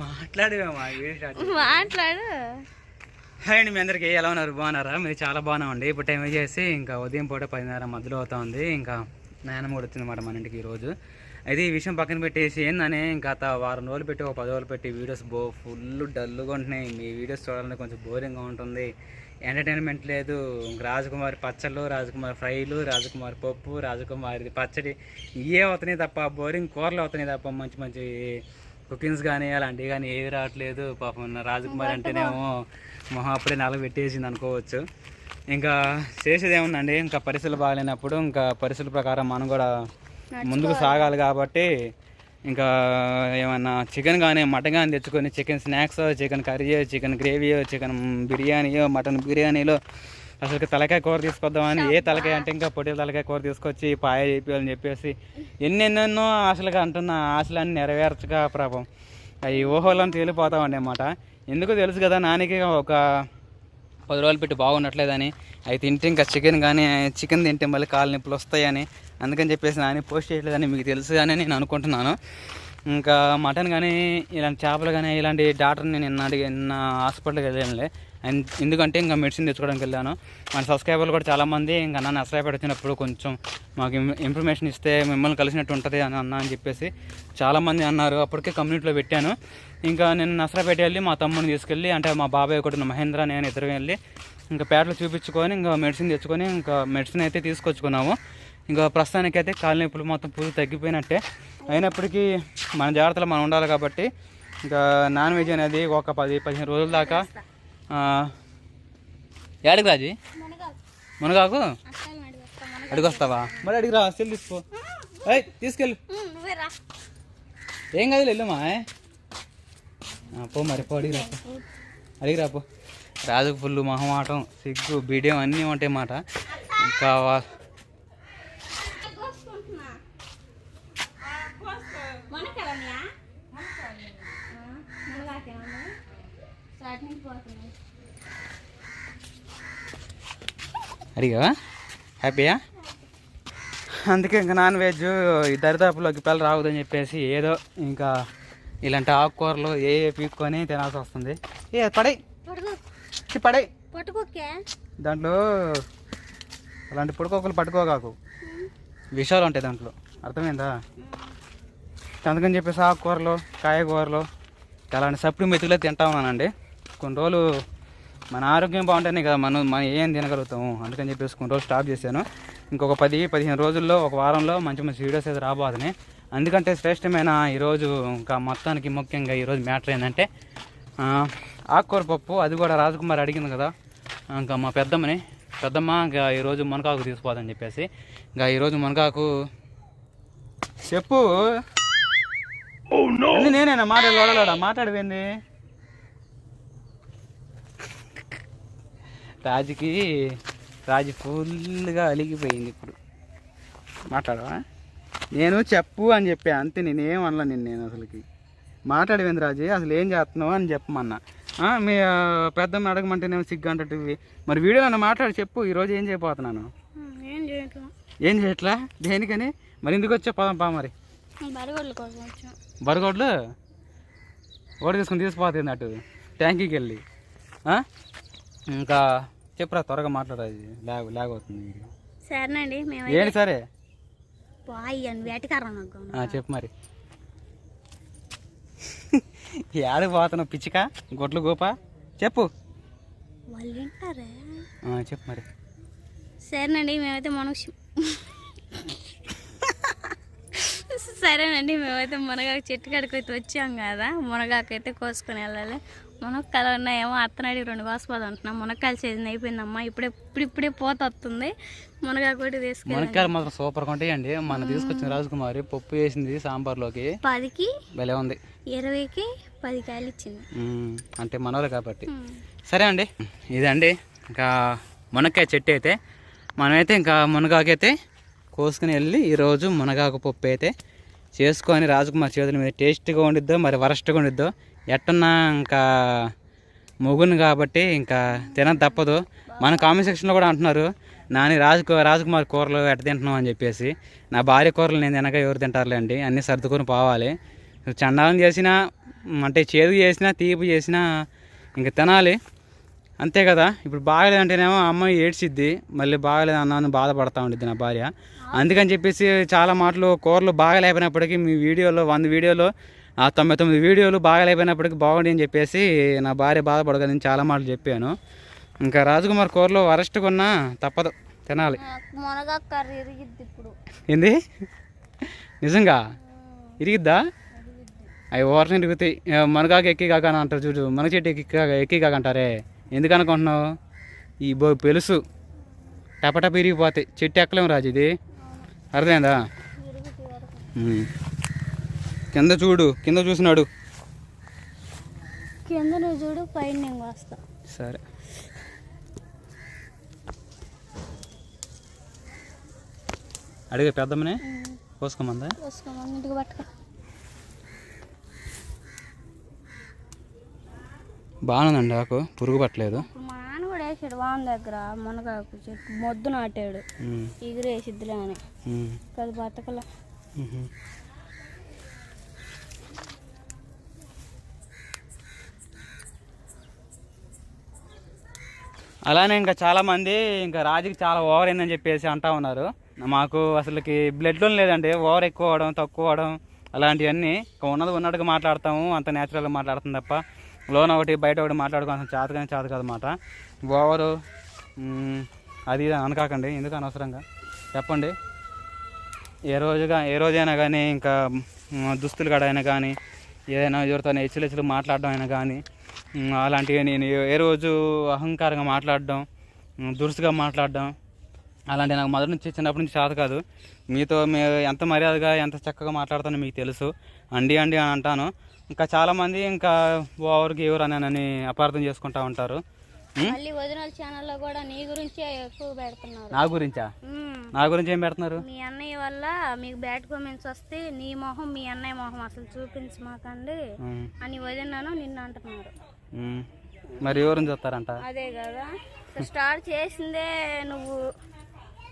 మాట్లాడు. హాయ్ అండి, మీ అందరికీ ఎలా ఉన్నారు? బాగున్నారా? మీరు చాలా బాగున్నామండి. ఇప్పుడు టైం వచ్చేసి ఇంకా ఉదయం పూట 10:30 మధ్యలో అవుతా ఉంది. ఇంకా నాయనమ్మ కూడా వచ్చిందన్నమాట మన ఇంటికి ఈరోజు. అయితే ఈ విషయం పక్కన పెట్టేసి ఏందని ఇంకా వారం రోజులు పెట్టి ఒక 10 రోజులు పెట్టి వీడియోస్ ఫుల్ డల్గా ఉంటున్నాయి. మీ వీడియోస్ చూడాలంటే కొంచెం బోరింగ్గా ఉంటుంది, ఎంటర్టైన్మెంట్ లేదు. రాజకుమారి పచ్చళ్ళు, రాజకుమారి ఫ్రైలు, రాజకుమారి పప్పు, రాజకుమారి పచ్చడి ఇవే అవుతున్నాయి తప్ప, బోరింగ్ కూరలు అవుతున్నాయి తప్ప మంచి మంచి కుకింగ్స్ కానీ అలాంటివి కానీ ఏవి రావట్లేదు. పాపం రాజకుమారి అంటేనేమో మొహం అప్పుడే నలగ పెట్టేసింది అనుకోవచ్చు. ఇంకా చేసేది ఏముందండి, ఇంకా పరిస్థితులు బాగాలేనప్పుడు ఇంకా పరిస్థితుల ప్రకారం మనం కూడా ముందుకు సాగాలి. కాబట్టి ఇంకా ఏమన్నా చికెన్ కానీ మటన్ కానీ తెచ్చుకొని చికెన్ స్నాక్స్, చికెన్ కర్రీయో, చికెన్ గ్రేవీయో, చికెన్ బిర్యానీయో, మటన్ బిర్యానీలో అసలు తలకాయ కూర తీసుకొద్దామని, ఏ తలకాయ అంటే ఇంకా పొట్టేల తలకాయ కూర తీసుకొచ్చి పాయ చేయాలని చెప్పేసి ఎన్నెన్నెన్నో ఆశలుగా అంటున్న ఆశలన్నీ నెరవేర్చక పాపం అవి ఊహలను తేలిపోతామండి అన్నమాట. ఎందుకు తెలుసు కదా, నానికి ఒక 10 రోజులు పెట్టి బాగున్నట్లేదని, అవి తింటే ఇంకా చికెన్ తింటే మళ్ళీ కాళ్ళ నొప్పులు వస్తాయని, అందుకని చెప్పేసి నాని పోస్ట్ చేయట్లేదని మీకు తెలుసు అని నేను అనుకుంటున్నాను. ఇంకా మటన్ కానీ ఇలాంటి చేపలు కానీ ఇలాంటి డాక్టర్ని నిన్న హాస్పిటల్కి వెళ్ళానులే. అండ్ ఎందుకంటే ఇంకా మెడిసిన్ తెచ్చుకోవడానికి వెళ్ళాను. మన సబ్స్క్రైబర్లు కూడా చాలామంది ఇంకా నన్ను నర్సరాపేట వచ్చినప్పుడు కొంచెం మాకు ఇన్ఫర్మేషన్ ఇస్తే మిమ్మల్ని కలిసినట్టు ఉంటుంది అని చెప్పేసి చాలామంది అన్నారు. అప్పటికే కమ్యూనిటీలో పెట్టాను. ఇంకా నేను నర్సరాపేట వెళ్ళి మా తమ్ముడిని తీసుకెళ్ళి, అంటే మా బాబాయ్ ఒకటి మహేంద్ర, నేను ఇద్దరు వెళ్ళి ఇంకా పేటలో చూపించుకొని ఇంకా మెడిసిన్ తెచ్చుకొని ఇంకా మెడిసిన్ అయితే తీసుకొచ్చుకున్నాము. ఇంకా ప్రస్తుతానికైతే కాళ్ళ నొప్పులు మొత్తం పూర్తి తగ్గిపోయినట్టే. అయినప్పటికీ మన జాగ్రత్తలు మనం ఉండాలి కాబట్టి ఇంకా నాన్ వెజ్ అనేది ఒక 10-15 రోజుల దాకా. ఏడికి రాజీ? మునగాకు అడిగొస్తావా? మరి అడిగిరా, సెల్ తీసుకో. తీసుకెళ్ళు, ఏం కాదు, వెళ్ళమ్మా పో. మరి పో, అడిగిరాపో. రాజుకు ఫుల్ మొహమాటం, సిగ్గు, బిడియం అన్నీ ఉంటాయి మాట. ఇంకా అడిగావా? హ్యాపీయా? అందుకే ఇంకా నాన్ వెజ్ ఈ దరిదాపులోకి పిల్లలు రావద్దని చెప్పేసి ఏదో ఇంకా ఇలాంటి ఆకుకూరలు ఏ పీక్కొని తినాల్సి వస్తుంది. పడే దాంట్లో అలాంటి పుడుకోకలు పట్టుకోగాకు, విషయాలు ఉంటాయి దాంట్లో, అర్థమైందా? అందుకని చెప్పేసి ఆకుకూరలు, కాయగూరలు అలాంటి సప్లి మెతుకులే తింటా ఉన్నానండి. కొన్ని రోజులు మన ఆరోగ్యం బాగుంటేనే కదా మనం ఏం తినగలుగుతాము. అందుకని చెప్పేసి కొన్ని రోజులు స్టాప్ చేశాను. ఇంకొక 10-15 రోజుల్లో, ఒక వారంలో మంచి మంచి వీడియోస్ అయితే రాబోతున్నాయి. అందుకంటే శ్రేష్టమైన ఈరోజు ఇంకా మొత్తానికి ముఖ్యంగా ఈరోజు మ్యాటర్ ఏంటంటే ఆకుకూర పప్పు. అది కూడా రాజకుమారి అడిగింది కదా, ఇంకా మా పెద్దమ్మ ఇంకా ఈరోజు మునగాకు తీసుకోదని చెప్పేసి ఇంకా ఈరోజు మునగాకు చెప్పు. నేనేనా మాట్లాడవేంది? రాజు ఫుల్గా అలిగిపోయింది. ఇప్పుడు మాట్లాడవా? నేను చెప్పు అని చెప్పా అంతే, నేనేం అనలా నేను అసలుకి. మాట్లాడేంది రాజు, అసలు ఏం చేస్తున్నావు అని చెప్పమన్నా. మీ పెద్దమ్మ అడగమంటేనేమో సిగ్గు అంటవి. మరి వీడియోలో మాట్లాడి చెప్పు, ఈరోజు ఏం చేయబోతున్నాను? ఏం చేయట్లా? దేనికని మరి ఎందుకు వచ్చా? పా మరి బరగోడ్లు ఓడి తీసుకుపోతుంది అటు ట్యాంకీకి వెళ్ళి. ఇంకా చెప్పురా, త్వరగా మాట్లాడాలి, లాగ్ అవుతుంది. సరేనండి. ఏంటి సరే? చెప్పు మరి. ఏడకి పోతున్నావు పిచ్చిక, గొడ్లు గోప? చెప్పు చెప్పు మరి. సరేనండి, మేమైతే మునగాకు చెట్టు కాడికి అయితే వచ్చాం కదా. మునగాకు అయితే కోసుకొని వెళ్ళాలి. మునక్కాయలు ఉన్నాయేమో అత్తనాడికి 2 కోసిపోదు అంటున్నాం. మునక్కాయలు సీజన్ అయిపోయిందమ్మా, ఇప్పుడే పోత వస్తుంది. మునగాకు కూడా తీసుకెళ్ళి. మునక్కాయలు మాత్రం సూపర్గా ఉంటాయండి. మనం తీసుకొచ్చిన రాజకుమారి పప్పు వేసింది సాంబార్లోకి. 10కి భలే ఉంది. 20కి 10 కాయలు ఇచ్చింది. అంటే మనోళ్ళు కాబట్టి. సరే అండి, ఇదండి ఇంకా మునక్కాయ చెట్టు అయితే. మనమైతే ఇంకా మునగాకు అయితే కోసుకుని వెళ్ళి ఈరోజు మునగాకు పప్పు అయితే చేసుకొని రాజకుమారి చేతుల మీద టేస్ట్గా ఉండిద్దో మరి వరస్ట్గా ఉండిద్దో ఎట్టున్నా ఇంకా మొగుని కాబట్టి ఇంకా తినదు తప్పదు. మన కామెంట్ సెక్షన్లో కూడా అంటున్నారు, రాజకుమార్ కూరలు ఎట్ట తింటున్నాం అని చెప్పేసి. నా భార్య కూరలు నేను తినక ఎవరు తింటారులే అండి, అన్నీ సర్దుకొని పోవాలి. చండాలం చేసినా అంటే చేదు చేసినా తీపి చేసినా ఇంక తినాలి అంతే కదా. ఇప్పుడు బాగలేదంటేనేమో అమ్మాయి ఏడ్చిద్ది, మళ్ళీ బాగలేదు అన్నాను బాధపడతా ఉండిద్ది నా భార్య. అందుకని చెప్పేసి చాలా మాటలు కూరలు బాగలేకపోయినప్పటికీ మీ వీడియోలో 100 వీడియోలో 99 వీడియోలు బాగలేకపోయినప్పటికీ బాగుండి అని చెప్పేసి నా భార్య బాధపడగలని చాలా మాటలు చెప్పాను. ఇంకా రాజకుమార్ కూరలో వరస్ట్గా ఉన్నా తప్పదు, తినాలి. ఏంది నిజంగా ఇరిగిద్దా? అవి ఓరని ఇరుగుతాయి. మునగాకు ఎక్కి కాక అని అంటారు చూడు, మునగ చెట్టు ఎక్కి కాక అంటారే, ఎందుకు అనుకుంటున్నావు? ఈ పెలుసు టపటప ఇరిగిపోతాయి, చెట్టు ఎక్కలేము రాజు, ఇది అర్థమైందా? కింద చూడు, కింద చూసినాడు, కింద నువ్వు చూడు, పైన నేను వస్తా. సరే అడిగే పెద్దమ్మనే కోసుకోమందా? ఇంటికి పట్టుకో. బాగుందండి ఆకు, పురుగు పట్టలేదు. మా నాన్న కూడా వేసాడు వాన్ దగ్గర మునగాకు చెట్టు, మొద్దు నాటాడు, ఎగిరేసిద్దిలే అని, అది బతకలా. అలానే ఇంకా చాలామంది ఇంకా రాజుకి చాలా ఓవర్ అయిందని చెప్పేసి అంటా ఉన్నారు. మాకు అసలుకి బ్లడ్లో లేదండి, ఓవర్ ఎక్కువ అవడం తక్కువ అవడం అలాంటివన్నీ. ఉన్నది ఉన్నట్టుగా మాట్లాడతాము, అంత న్యాచురల్గా మాట్లాడుతాం తప్ప లోన ఒకటి బయట ఒకటి మాట్లాడుకోవాల్సిన చేత కాదన్నమాట. ఓవరు అది అనకాకండి, ఎందుకు అనవసరంగా చెప్పండి. ఏ రోజైనా కానీ ఇంకా దుస్తులు కడైనా కానీ ఏదైనా ఎవరితో హెచ్చులు మాట్లాడడం అయినా కానీ అలాంటివి నేను ఏ రోజు అహంకారంగా మాట్లాడడం, దురుసుగా మాట్లాడడం అలాంటివి నాకు మొదటి నుంచి చిన్నప్పటి నుంచి చేత కాదు. మీతో ఎంత మర్యాదగా ఎంత చక్కగా మాట్లాడతానో మీకు తెలుసు. అండి అని అంటాను. ఇంకా చాలామంది ఇంకా ఓవర్కి ఎవరు అని అపార్థం చేసుకుంటూ ఉంటారు. మళ్ళీ వదినల ఛానల్లో కూడా నీ గురించే ఎక్కువ పెడుతున్నారు. నా గురించా? నా గురించి ఏం పెడుతున్నారు? మీ అన్నయ్య వల్ల మీకు బ్యాడ్ కామెంట్స్ వస్తే నీ మొహం మీ అన్నయ్య మొహం అసలు చూపించమాకండి అని వదినాను నిన్ను అంటున్నారు. మరి ఎవరిని చూస్తారంట? అదే కదా స్టార్ట్ చేసిందే నువ్వు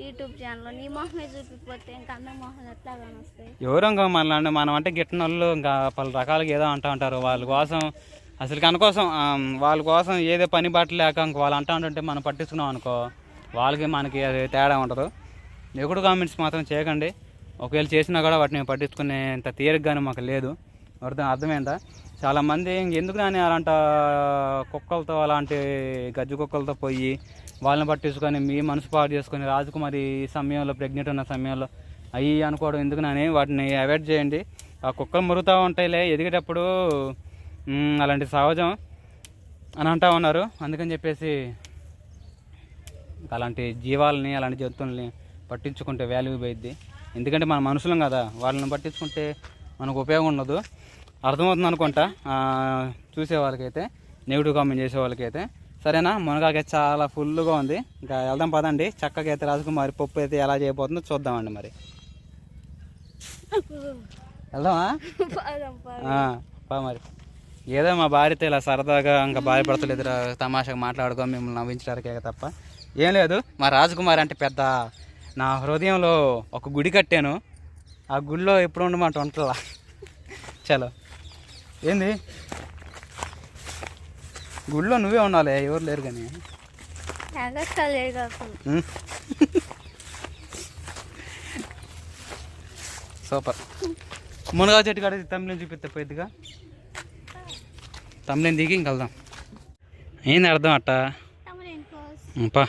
యూట్యూబ్ ఛానల్, నీ మొహమే చూపిపోతే ఇంకా అందరి మొహం ఎట్లా కానొస్తాయి? ఎవరు ఇంకా మళ్ళీ మనం అంటే గిట్టిన వాళ్ళు ఇంకా పలు రకాలుగా ఏదో అంటూ ఉంటారు. వాళ్ళ కోసం అసలు కనుకోసం వాళ్ళ కోసం ఏదో పని బట్టలేక ఇంక వాళ్ళు అంటూ ఉంటుంటే మనం పట్టించుకున్నాం అనుకో, వాళ్ళకి మనకి అది తేడా ఉండదు. ఎప్పుడు కామెంట్స్ మాత్రం చేయకండి. ఒకవేళ చేసినా కూడా వాటిని పట్టించుకునేంత తీరికగానే మాకు లేదు. అర్థమైందా? చాలామంది ఎందుకు కానీ అలాంటి కుక్కలతో అలాంటి గజ్జి కుక్కలతో పోయి వాళ్ళని పట్టించుకొని మీ మనసు పాడు చేసుకొని రాజకుమారి సమయంలో ప్రెగ్నెంట్ ఉన్న సమయంలో అవి అనుకోవడం ఎందుకునని వాటిని అవాయిడ్ చేయండి. ఆ కుక్కలు మురుగుతూ ఉంటాయిలే ఎదిగేటప్పుడు, అలాంటి సహజం అని అంటూ ఉన్నారు. అందుకని చెప్పేసి అలాంటి జీవాలని అలాంటి జంతువుల్ని పట్టించుకుంటే వాల్యూ పోయిద్ది. ఎందుకంటే మన మనుషులం కదా, వాళ్ళని పట్టించుకుంటే మనకు ఉపయోగం ఉండదు. అర్థమవుతుంది అనుకుంటా చూసే వాళ్ళకైతే, నెగిటివ్ కామెంట్ చేసే వాళ్ళకైతే. సరేనా? మునగాకైతే చాలా ఫుల్గా ఉంది. ఇంకా వెళ్దాం పదండి. చక్కగా అయితే రాజకుమారి పప్పు అయితే ఎలా చేయబోతుందో చూద్దామండి. మరి వెళ్దామా? మరి ఏదో మా భార్యతో ఇలా సరదాగా ఇంకా భార్య భర్తలు ఎదురు తమాషాగా మాట్లాడుకో మిమ్మల్ని నవ్వించడానికే తప్ప ఏం లేదు. మా రాజకుమారి అంటే పెద్ద నా హృదయంలో ఒక గుడి కట్టాను. ఆ గుడిలో ఎప్పుడు ఉండమంట ఉంటుందా? చలో. ఏంది గుడిలో నువ్వే ఉండాలి, ఎవరు లేరు కానీ. సూపర్. మునగా చెట్టు కాడ తమిళని చూపిస్తే పోయిద్దిగా. తమిళని దిగి ఇంక వెళ్దాం. ఏంది అర్థం అట్ట పా.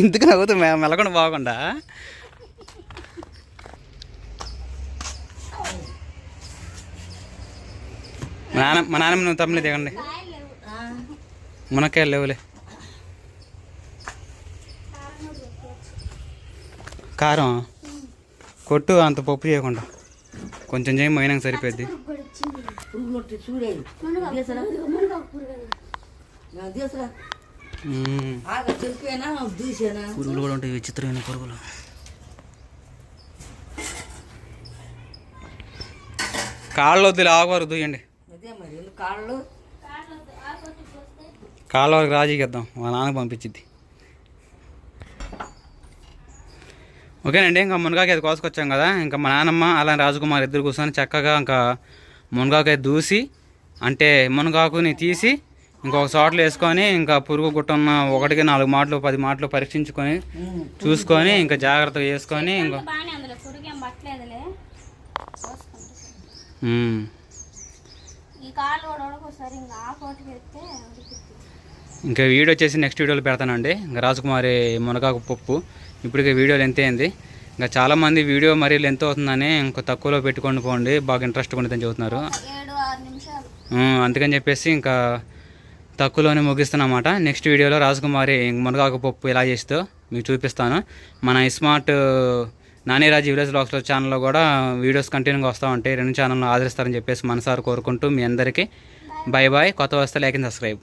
ఇందుకు నవ్వుతూ మెలకుండా బాగుండా. మా నాన్నమ్మ నువ్వు తమ్ముని దిగండి. మునక్కాయలు లేవులే. కారం కొట్టు, అంత పప్పు చేయకుండా కొంచెం చేయి, పోయినాక సరిపోద్ది. పురుగులు కూడా ఉంటాయి, విచిత్రమైన పురుగులు. కాళ్ళు వద్దులే, ఆకు వరకు దూయండి. కాళ్ళ వరకు రాజీకి ఇద్దాం, మా నాన్నకు పంపించిద్ది. ఓకేనండి, ఇంకా మునగాకు అయితే కోసుకొచ్చాం కదా, ఇంకా మా నాన్నమ్మ అలా రాజకుమార్ ఇద్దరు కూర్చొని చక్కగా ఇంకా మునగాకు అయితే దూసి, అంటే మునగాకుని తీసి ఇంకొక చోట్ల వేసుకొని ఇంకా పురుగు గుట్టున్న 1కి 4 మాటలు 10 మాటలు పరీక్షించుకొని చూసుకొని ఇంకా జాగ్రత్తగా వేసుకొని ఇంకా ఇంకా వీడియో వచ్చేసి నెక్స్ట్ వీడియోలో పెడతానండి. ఇంకా రాజకుమారి మునగాకు పప్పు ఇప్పటికే వీడియోలు ఎంత అయింది. ఇంకా చాలామంది వీడియో మరీ లెంత్ అవుతుందని ఇంకా తక్కువలో పెట్టుకొని పోండి, బాగా ఇంట్రెస్ట్గా ఉంటుందని చెబుతున్నారు. అందుకని చెప్పేసి ఇంకా తక్కువలోనే ముగిస్తున్నమాట. నెక్స్ట్ వీడియోలో రాజకుమారి మునగాకు పప్పు ఎలా చేస్తుందో మీకు చూపిస్తాను. మన స్మార్ట్ నాని&Raji విలేజ్ బ్లాగ్స్లో ఛానల్లో కూడా వీడియోస్ కంటిన్యూగా వస్తూ ఉంటాయి. 2 ఛానల్ను ఆదరిస్తారని చెప్పేసి మనసారి కోరుకుంటూ మీ అందరికీ బై బాయ్. కొత్త వస్తే లైక్ అండ్ సబ్స్క్రైబ్.